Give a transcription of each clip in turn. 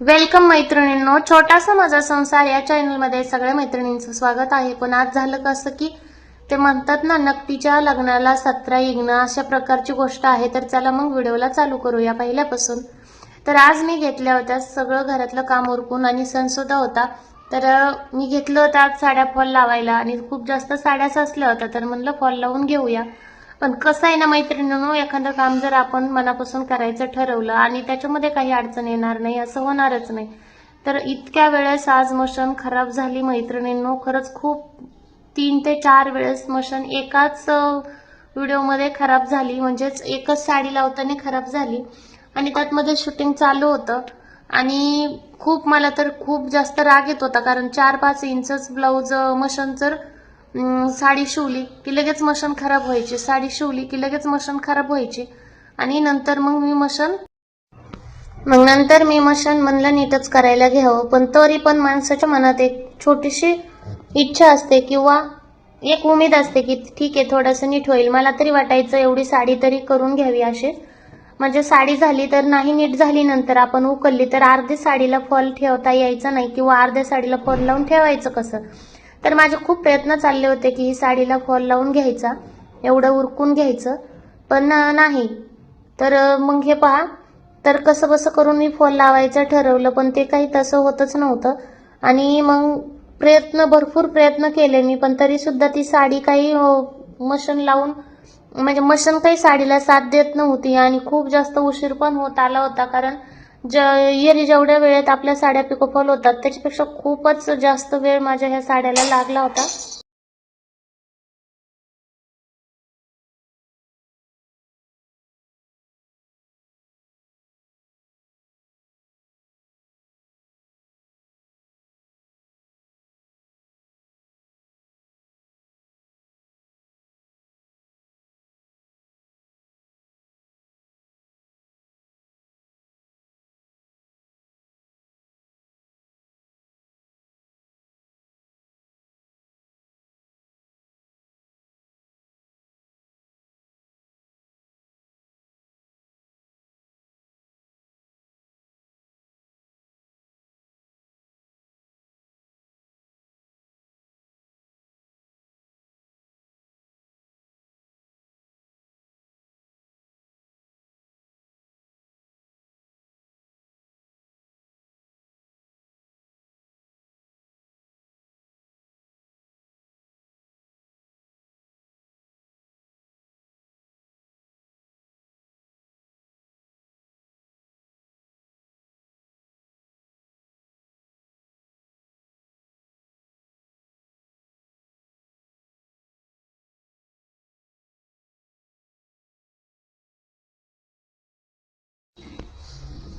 Welcome मैत्रिणींनो, छोटासा माझा संसार या चॅनलमध्ये सगळ्या मैत्रिणींचं स्वागत आहे। पण आज झालं कसं की ते म्हणतात ना, नकटीच्या लग्नाला 17 इग्न अशा प्रकारची गोष्ट आहे। तर चला मग व्हिडिओला चालू करूया पहिल्यापासून। तर आज मी घेतल्या होत्या सगळं घरातलं काम उरकून आणि सण सुद्धा होता। तर मी घेतलं होतं आज साड्या फॉल लावायला आणि खूप जास्त साड्या साचल्या होत्या, तर म्हणलं फॉल लावून घेऊया। पण कसं आहे ना मैत्रिणींनो, एखादं काम जर आपण मनापासून करायचं ठरवलं आणि त्याच्यामध्ये काही अडचण येणार नाही असं होणारच नाही। तर इतक्या वेळेस आज मशीन खराब झाली मैत्रिणींनो, खरंच खूप 3 ते 4 वेळेस मशीन एकाच व्हिडिओमध्ये खराब झाली, म्हणजेच एकच साडी लावताना खराब झाली आणि त्यात मध्ये शूटिंग चालू होतं आणि खूप मला तर खूप जास्त राग येत होता, कारण 4-5 इंचच ब्लाउज मशीन जर साडी शिवली की लगेच मशीन खराब व्हायची, साडी शिवली की लगेच मशीन खराब व्हायची आणि नंतर मग मी मशीन म्हणलं नीटच करायला घ्यावं। पण तरी पण माणसाच्या मनात एक छोटीशी इच्छा असते किंवा एक उमेद असते की ठीक आहे थोडंसं नीट होईल। मला तरी वाटायचं एवढी साडी तरी करून घ्यावी अशी, म्हणजे साडी झाली तर नाही नीट झाली, नंतर आपण उकलली तर अर्धी साडीला फॉल ठेवता यायचा नाही किंवा अर्ध्या साडीला फॉल लावून ठेवायचं कसं। तर माझे खूप प्रयत्न चालले होते की ही साडीला फॉल लावून घ्यायचा, एवढं उरकून घ्यायचं, पण नाही। तर मग हे पहा, तर कसं बसं करून मी फॉल लावायचं ठरवलं, पण ते काही तसं होतच नव्हतं आणि मग भरपूर प्रयत्न केले मी, पण तरी सुद्धा ती साडी काही मशीन लावून म्हणजे मशीन काही साडीला साथ देत नव्हती आणि खूप जास्त उशीर पण होत आला होता, कारण जेवढ्या वेळेत आपल्या साड्या पिकोफॉल होतात त्याच्यापेक्षा खूपच जास्त वेळ माझ्या ह्या साड्याला लागला होता।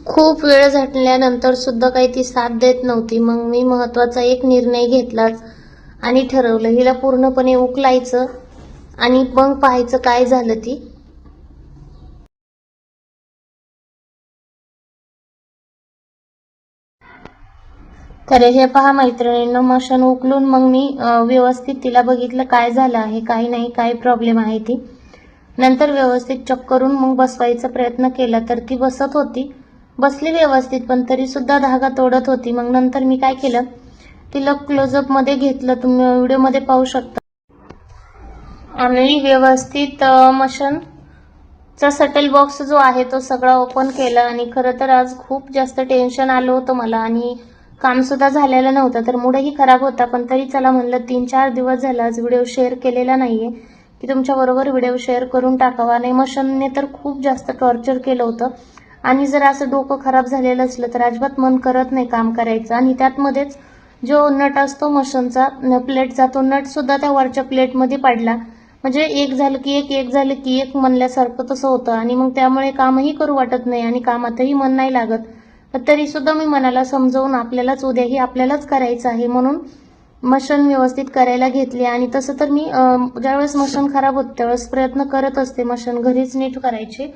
खूप वेळ झटल्यानंतर सुद्धा काही ती साथ देत नव्हती। मग मी महत्वाचा एक निर्णय घेतलाच आणि ठरवलं हिला पूर्णपणे उकलायचं आणि मग पाहायचं काय झालं ती। तर हे पहा मैत्रिणींनो, मशीन उकलून मग मी व्यवस्थित तिला बघितलं काय झालं आहे, काही नाही, काय प्रॉब्लेम आहे ती। नंतर व्यवस्थित चेक करून मग बसवायचा प्रयत्न केला, तर ती बसत होती, बसली व्यवस्थित, पण तरी सुद्धा धागा तोडत होती। मग नंतर मी काय केलं, तिला क्लोजअप मध्ये घेतलं, तुम्ही व्हिडिओमध्ये पाहू शकता, आणि व्यवस्थित मशीनचा सटल बॉक्स जो आहे तो सगळा ओपन केला। आणि खरं तर आज खूप जास्त टेन्शन आलं होतं मला आणि काम सुद्धा झालेलं नव्हतं, तर मूडही खराब होता, पण तरी चला म्हणलं 3-4 दिवस झाला आज व्हिडिओ शेअर केलेला नाहीये की तुमच्याबरोबर व्हिडिओ शेअर करून टाकावा। आणि मशीनने तर खूप जास्त टॉर्चर केलं होतं आणि जर असं डोकं खराब झालेलं असलं तर अजिबात मन करत नाही काम करायचं। आणि त्यात मध्येच जो नट असतो मशीनचा प्लेटचा, तो नट सुद्धा त्या वरच्या प्लेटमध्ये पडला, म्हणजे एक झालं की एक झालं की एक म्हणल्यासारखं तसं होतं आणि मग त्यामुळे कामही करू वाटत नाही आणि कामातही मन नाही लागत। पण तरी सुद्धा मी मनाला समजवून आपल्यालाच उद्याही आपल्यालाच करायचं आहे म्हणून मशीन व्यवस्थित करायला घेतली। आणि तसं तर मी ज्यावेळेस मशीन खराब होते त्यावेळेस प्रयत्न करत असते मशीन घरीच नीट करायची,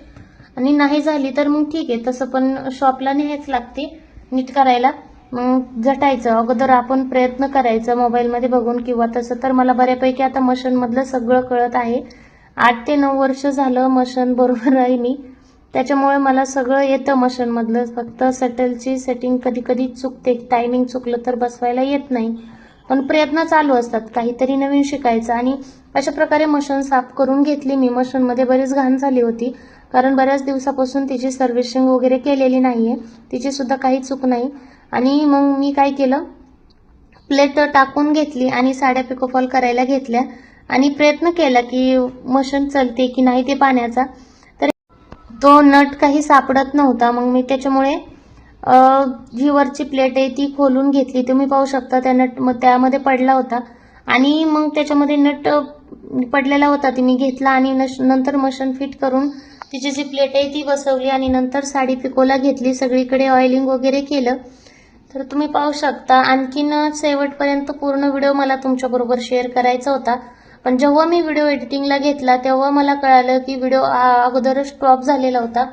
आणि नाही झाली तर मग ठीक आहे, तसं पण शॉपला न्यायच लागते नीट करायला। मग झटायचं अगोदर आपण प्रयत्न करायचा मोबाईलमध्ये बघून, किंवा तसं तर मला बऱ्यापैकी आता मशीन मधलं सगळं कळत आहे। 8 ते 9 वर्ष झालं मशीन बरोबर आहे मी, त्याच्यामुळे मला सगळं येतं मशीनमधलं, फक्त शटलची सेटिंग कधी कधी चुकते, टायमिंग चुकलं तर बसवायला येत नाही. पण प्रयत्न चालू असतात काहीतरी नवीन शिकायचं. आणि अशा प्रकारे मशीन साफ करून घेतली मी. मशीनमध्ये बरीच घाण झाली होती, कारण बऱ्याच दिवसापासून तिची सर्व्हिसिंग वगैरे केलेली नाहीये, तिची सुद्धा काही चूक नाही. आणि मग मी काय केलं, प्लेट टाकून घेतली आणि साड्या पिकोफॉल करायला घेतल्या आणि प्रयत्न केला की मशीन चलते की नाही ते पाण्याचा. तर तो नट काही सापडत नव्हता. मग मी त्याच्यामुळे जी वरची प्लेट आहे ती खोलून घेतली. तुम्ही पाहू शकता त्या नट त्यामध्ये पडला होता आणि मग त्याच्यामध्ये नट पडलेला होता, ती मी घेतला आणि नंतर मशीन फिट करून तिची जी प्लेट आहे ती बसवली आणि नंतर साडी पिकोला घेतली. सगळीकडे ऑइलिंग वगैरे केलं. तर तुम्ही पाहू शकता. आणखीन शेवटपर्यंत पूर्ण व्हिडिओ मला तुमच्याबरोबर शेअर करायचा होता, पण जेव्हा मी व्हिडिओ एडिटिंगला घेतला तेव्हा मला कळालं की व्हिडिओ अगोदरच स्टॉप झालेला होता.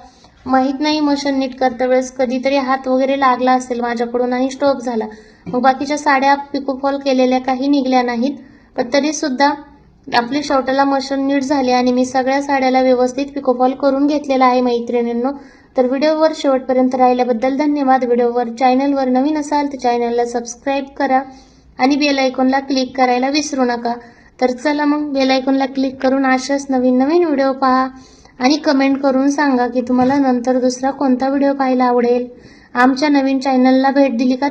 माहीत नाही मशीन नीट करता वेळेस कधीतरी हात वगैरे लागला असेल माझ्याकडून आणि स्टॉप झाला. मग बाकीच्या साड्या पिकोफॉल केलेल्या काही निघल्या नाहीत, पण तरीसुद्धा आपली शेवटाला मशीन नीट झाली आणि मी सगळ्या साड्याला व्यवस्थित पिकोफॉल करून घेतलेला आहे मैत्रिणींनो. तर व्हिडिओवर शेवटपर्यंत राहिल्याबद्दल धन्यवाद. चॅनलवर नवीन असाल तर चॅनलला सबस्क्राईब करा आणि बेल आयकॉनला क्लिक करायला विसरू नका. तर चला मग बेल आयकॉनला क्लिक करून अशाच नवीन नवीन व्हिडिओ पहा आणि कमेंट करून सांगा की तुम्हाला नंतर दुसरा कोणता व्हिडिओ पाहायला आवडेल. आमच्या नवीन चॅनलला भेट दिली का